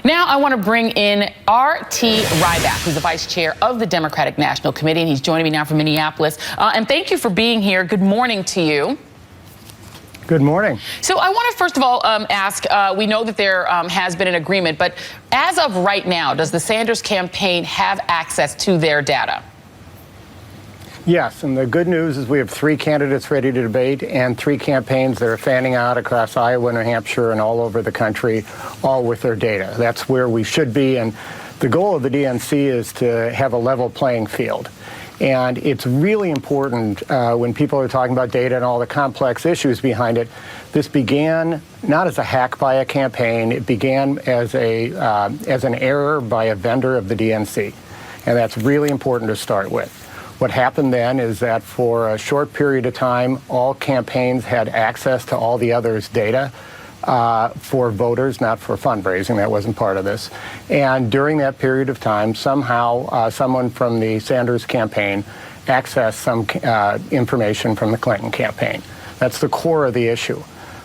Now I want to bring in R.T. Rybak, who's the vice chair of the Democratic National Committee, and he's joining me now from Minneapolis. And thank you for being here. Good morning to you. Good morning. So I want to first of all ask, we know that there has been an agreement, but as of right now, does the Sanders campaign have access to their data? Yes, and the good news is we have 3 candidates ready to debate and 3 campaigns that are fanning out across Iowa, New Hampshire, and all over the country, all with their data. That's where we should be, and the goal of the DNC is to have a level playing field. And it's really important when people are talking about data and all the complex issues behind it. This began not as a hack by a campaign. It began as an error by a vendor of the DNC. And that's really important to start with. What happened then is that for a short period of time, all campaigns had access to all the others' data for voters, not for fundraising. That wasn't part of this. And during that period of time, somehow someone from the Sanders campaign accessed some information from the Clinton campaign. That's the core of the issue.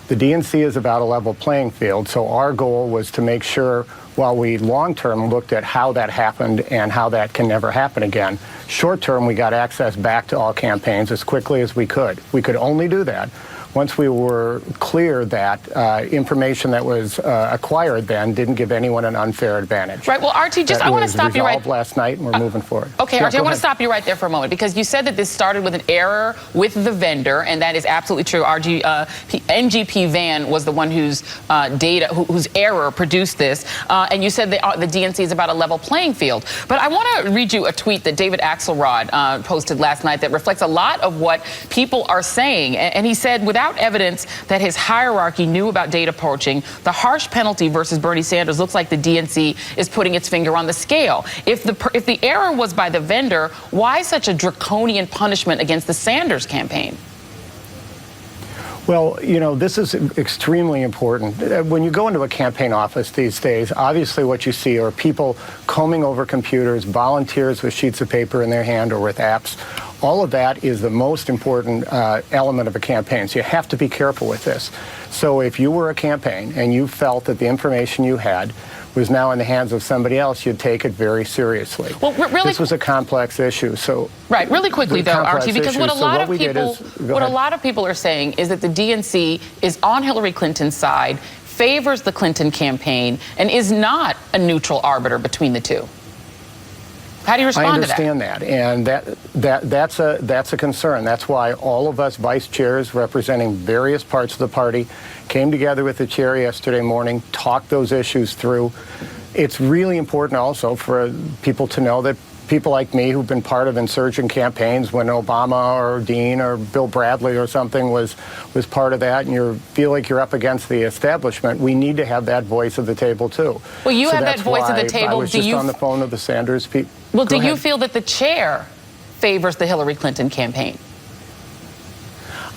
The DNC is about a level playing field, so our goal was to make sure, while we long-term looked at how that happened and how that can never happen again, short-term we got access back to all campaigns as quickly as we could. We could only do that once we were clear that information that was acquired then didn't give anyone an unfair advantage. Right. Well, RT, I want to stop you right last night, and we're moving forward. Okay, yeah, RT, I want to stop you right there for a moment, because you said that this started with an error with the vendor, and that is absolutely true. NGP Van was the one whose whose error produced this, and you said the DNC is about a level playing field. But I want to read you a tweet that David Axelrod posted last night that reflects a lot of what people are saying, and he said, without evidence that his hierarchy knew about data poaching, the harsh penalty versus Bernie Sanders looks like the DNC is putting its finger on the scale. If the error was by the vendor, why such a draconian punishment against the Sanders campaign? Well, you know, this is extremely important. When you go into a campaign office these days, obviously what you see are people combing over computers, volunteers with sheets of paper in their hand or with apps. All of that is the most important element of a campaign, so you have to be careful with this. So if you were a campaign and you felt that the information you had was now in the hands of somebody else, you'd take it very seriously. Well, really, this was a complex issue. So right, really quickly though, RT, because what a lot of people are saying is that the DNC is on Hillary Clinton's side, favors the Clinton campaign, and is not a neutral arbiter between the two. How do you respond to that? I understand that, and that's a concern. That's why all of us vice chairs representing various parts of the party came together with the chair yesterday morning, talked those issues through. It's really important also for people to know that people like me who've been part of insurgent campaigns when Obama or Dean or Bill Bradley or something was part of that, and you feel like you're up against the establishment, we need to have that voice at the table too. Well, you have that voice at the table. I was just on the phone with the Sanders people. Well, do you feel that the chair favors the Hillary Clinton campaign?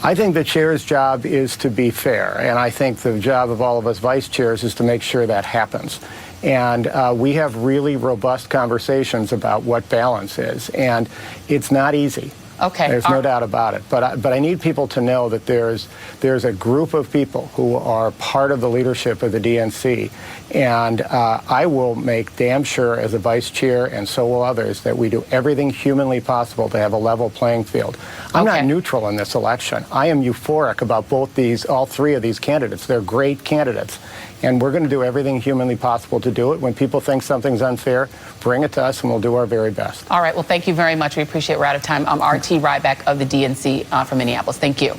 I think the chair's job is to be fair, and I think the job of all of us vice chairs is to make sure that happens. And we have really robust conversations about what balance is, and it's not easy. Okay. There's no doubt about it. But I need people to know that there's a group of people who are part of the leadership of the DNC, and I will make damn sure as a vice chair, and so will others, that we do everything humanly possible to have a level playing field. I'm not neutral in this election. I am euphoric about all 3 of these candidates. They're great candidates. And we're going to do everything humanly possible to do it. When people think something's unfair, bring it to us, and we'll do our very best. All right. Well, thank you very much. We appreciate it. We're out of time. I'm R.T. Ryback of the DNC from Minneapolis. Thank you.